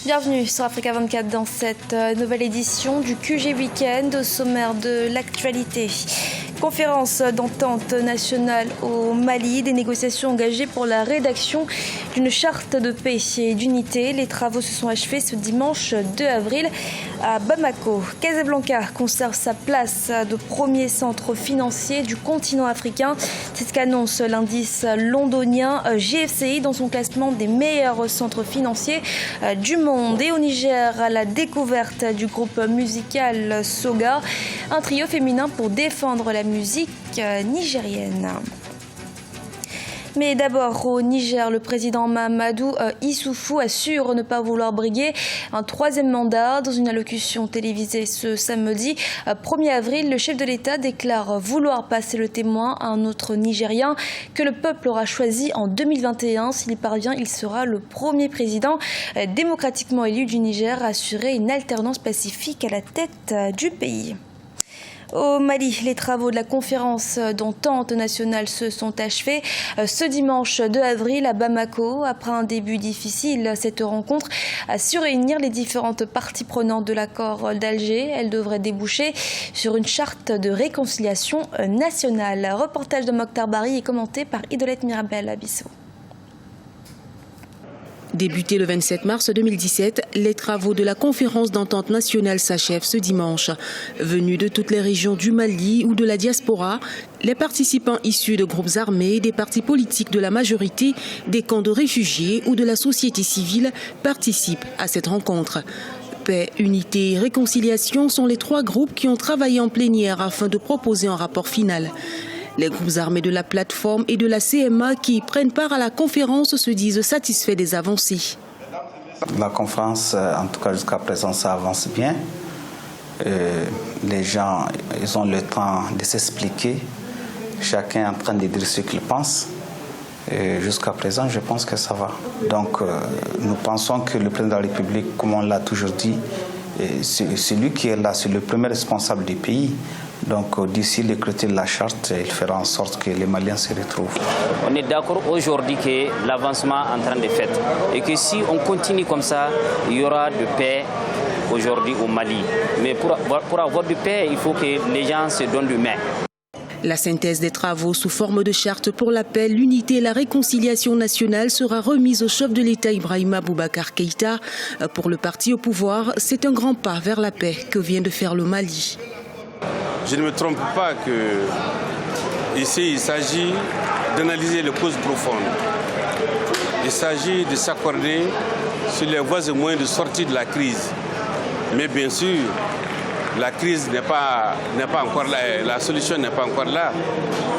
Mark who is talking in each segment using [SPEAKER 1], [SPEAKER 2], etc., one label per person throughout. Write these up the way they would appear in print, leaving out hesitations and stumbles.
[SPEAKER 1] Bienvenue sur Africa 24 dans cette nouvelle édition du QG Weekend. Au sommaire de l'actualité. Conférence d'entente nationale au Mali, des négociations engagées pour la rédaction d'une charte de paix et d'unité. Les travaux se sont achevés ce dimanche 2 avril à Bamako. Casablanca conserve sa place de premier centre financier du continent africain. C'est ce qu'annonce l'indice londonien GFCI dans son classement des meilleurs centres financiers du monde. Et au Niger, à la découverte du groupe musical Soga, un trio féminin pour défendre la musique nigérienne. Mais d'abord, au Niger, le président Mahamadou Issoufou assure ne pas vouloir briguer un troisième mandat. Dans une allocution télévisée ce samedi 1er avril, le chef de l'État déclare vouloir passer le témoin à un autre Nigérien que le peuple aura choisi en 2021. S'il y parvient, il sera le premier président démocratiquement élu du Niger à assurer une alternance pacifique à la tête du pays. Au Mali, les travaux de la conférence d'entente nationale se sont achevés ce dimanche 2 avril à Bamako. Après un début difficile, cette rencontre a su réunir les différentes parties prenantes de l'accord d'Alger. Elle devrait déboucher sur une charte de réconciliation nationale. Reportage de Mokhtar Bari est commenté par Idolette Mirabel Abisso.
[SPEAKER 2] Débuté le 27 mars 2017, les travaux de la conférence d'entente nationale s'achèvent ce dimanche. Venus de toutes les régions du Mali ou de la diaspora, les participants issus de groupes armés, des partis politiques de la majorité, des camps de réfugiés ou de la société civile participent à cette rencontre. Paix, unité et réconciliation sont les trois groupes qui ont travaillé en plénière afin de proposer un rapport final. Les groupes armés de la plateforme et de la CMA qui prennent part à la conférence se disent satisfaits des avancées.
[SPEAKER 3] La conférence, en tout cas jusqu'à présent, ça avance bien. Les gens, ils ont le temps de s'expliquer. Chacun est en train de dire ce qu'il pense. Et jusqu'à présent, je pense que ça va. Donc, nous pensons que le président de la République, comme on l'a toujours dit, c'est lui qui est là, c'est le premier responsable du pays. Donc d'ici l'écriture de la charte, il fera en sorte que les Maliens se retrouvent.
[SPEAKER 4] On est d'accord aujourd'hui que l'avancement est en train de fait et que si on continue comme ça, il y aura de paix aujourd'hui au Mali. Mais pour avoir de paix, il faut que les gens se donnent de main.
[SPEAKER 2] La synthèse des travaux sous forme de charte pour la paix, l'unité et la réconciliation nationale sera remise au chef de l'État Ibrahima Boubacar Keïta. Pour le parti au pouvoir, c'est un grand pas vers la paix que vient de faire le Mali.
[SPEAKER 5] Je ne me trompe pas que ici il s'agit d'analyser les causes profondes. Il s'agit de s'accorder sur les voies et moyens de sortie de la crise. Mais bien sûr, la crise n'est pas encore là, la solution n'est pas encore là.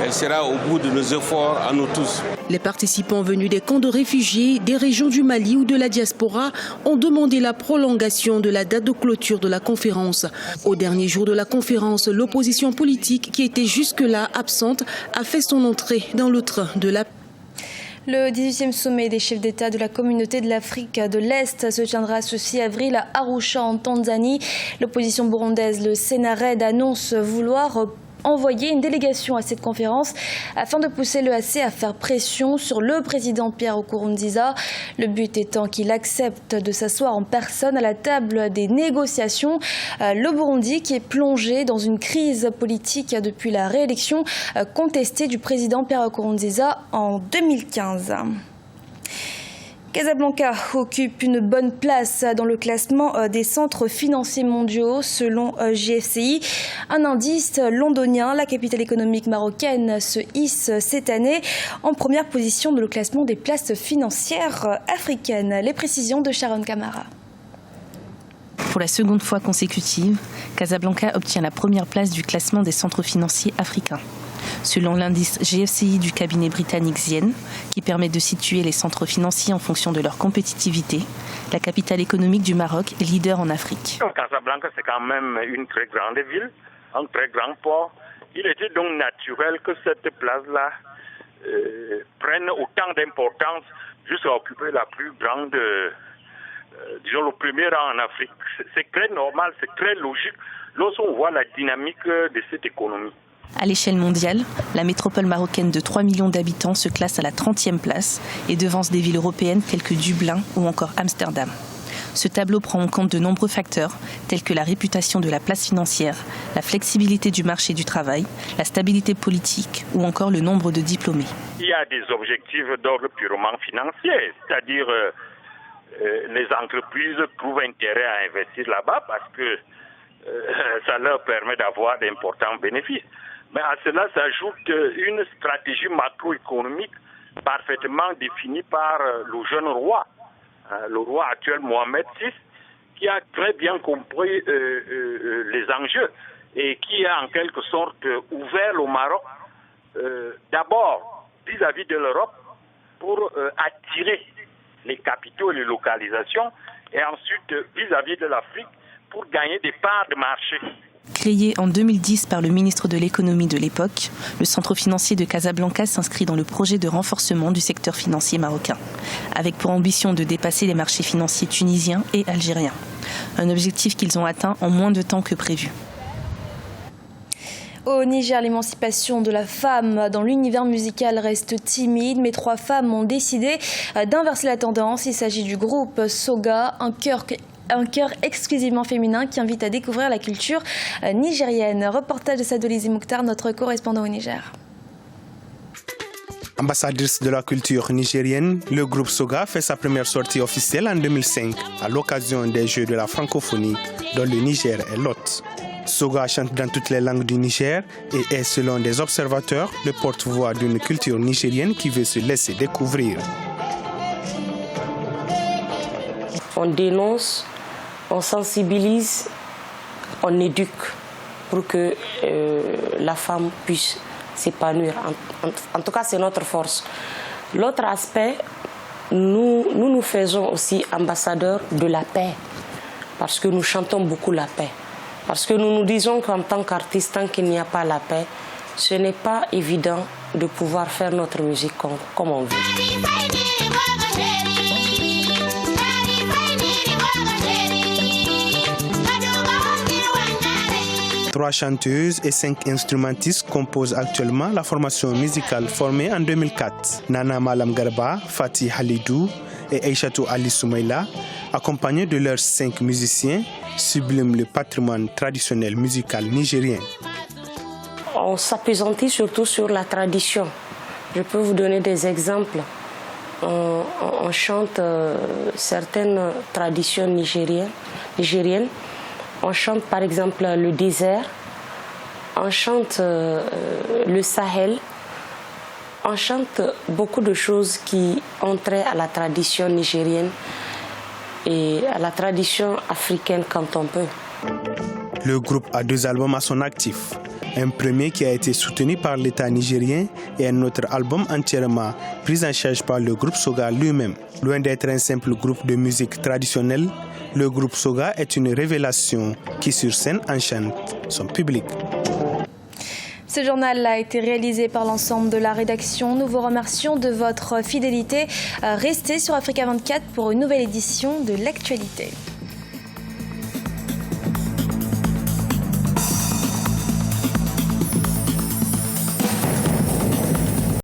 [SPEAKER 5] Elle sera au bout de nos efforts à nous tous.
[SPEAKER 2] Les participants venus des camps de réfugiés, des régions du Mali ou de la diaspora ont demandé la prolongation de la date de clôture de la conférence. Au dernier jour de la conférence, l'opposition politique, qui était jusque-là absente, a fait son entrée dans le train de la paix.
[SPEAKER 1] Le 18e sommet des chefs d'État de la communauté de l'Afrique de l'Est se tiendra ce 6 avril à Arusha en Tanzanie. L'opposition burundaise, le Sénarède, annonce vouloir envoyer une délégation à cette conférence afin de pousser l'EAC à faire pression sur le président Pierre Nkurunziza. Le but étant qu'il accepte de s'asseoir en personne à la table des négociations. Le Burundi qui est plongé dans une crise politique depuis la réélection contestée du président Pierre Nkurunziza en 2015. Casablanca occupe une bonne place dans le classement des centres financiers mondiaux selon GFCI. Un indice londonien, la capitale économique marocaine se hisse cette année en première position dans le classement des places financières africaines. Les précisions de Sharon Kamara.
[SPEAKER 6] Pour la seconde fois consécutive, Casablanca obtient la première place du classement des centres financiers africains. Selon l'indice GFCI du cabinet britannique Zien, qui permet de situer les centres financiers en fonction de leur compétitivité, la capitale économique du Maroc est leader en Afrique.
[SPEAKER 7] Casablanca, c'est quand même une très grande ville, un très grand port. Il était donc naturel que cette place-là prenne autant d'importance jusqu'à occuper la plus grande, disons le premier rang en Afrique. C'est très normal, c'est très logique lorsqu'on voit la dynamique de cette économie.
[SPEAKER 6] À l'échelle mondiale, la métropole marocaine de 3 millions d'habitants se classe à la 30e place et devance des villes européennes telles que Dublin ou encore Amsterdam. Ce tableau prend en compte de nombreux facteurs, tels que la réputation de la place financière, la flexibilité du marché du travail, la stabilité politique ou encore le nombre de diplômés.
[SPEAKER 7] Il y a des objectifs d'ordre purement financier, c'est-à-dire les entreprises trouvent intérêt à investir là-bas parce que ça leur permet d'avoir d'importants bénéfices. Mais à cela s'ajoute une stratégie macroéconomique parfaitement définie par le jeune roi, le roi actuel Mohamed VI, qui a très bien compris les enjeux et qui a en quelque sorte ouvert le Maroc d'abord vis-à-vis de l'Europe pour attirer les capitaux et les localisations et ensuite vis-à-vis de l'Afrique pour gagner des parts de marché.
[SPEAKER 6] Créé en 2010 par le ministre de l'économie de l'époque, le centre financier de Casablanca s'inscrit dans le projet de renforcement du secteur financier marocain, avec pour ambition de dépasser les marchés financiers tunisiens et algériens. Un objectif qu'ils ont atteint en moins de temps que prévu.
[SPEAKER 1] Au Niger, l'émancipation de la femme dans l'univers musical reste timide, mais 3 femmes ont décidé d'inverser la tendance. Il s'agit du groupe Soga, un chœur exclusivement féminin qui invite à découvrir la culture nigérienne. Reportage de Sadolizi Mouktar, notre correspondant au Niger.
[SPEAKER 8] Ambassadrice de la culture nigérienne, le groupe Soga fait sa première sortie officielle en 2005 à l'occasion des Jeux de la francophonie dont le Niger est l'hôte. Soga chante dans toutes les langues du Niger et est, selon des observateurs, le porte-voix d'une culture nigérienne qui veut se laisser découvrir.
[SPEAKER 9] On dénonce, on sensibilise, on éduque pour que la femme puisse s'épanouir. En tout cas, c'est notre force. L'autre aspect, nous faisons aussi ambassadeurs de la paix, parce que nous chantons beaucoup la paix. Parce que nous nous disons qu'en tant qu'artistes, tant qu'il n'y a pas la paix, ce n'est pas évident de pouvoir faire notre musique comme on veut.
[SPEAKER 8] 3 chanteuses et 5 instrumentistes composent actuellement la formation musicale formée en 2004. Nana Malam Garba, Fatih Halidou et Aïchatou Ali Soumaïla, accompagnés de leurs 5 musiciens, subliment le patrimoine traditionnel musical nigérien.
[SPEAKER 9] On s'appesantit surtout sur la tradition. Je peux vous donner des exemples. On chante certaines traditions nigériennes. On chante par exemple le désert, on chante le Sahel, on chante beaucoup de choses qui ont trait à la tradition nigérienne et à la tradition africaine quand on peut.
[SPEAKER 8] Le groupe a 2 albums à son actif. Un premier qui a été soutenu par l'État nigérien et un autre album entièrement pris en charge par le groupe Soga lui-même. Loin d'être un simple groupe de musique traditionnelle, le groupe Soga est une révélation qui sur scène enchante son public.
[SPEAKER 1] Ce journal a été réalisé par l'ensemble de la rédaction. Nous vous remercions de votre fidélité. Restez sur Africa 24 pour une nouvelle édition de l'actualité.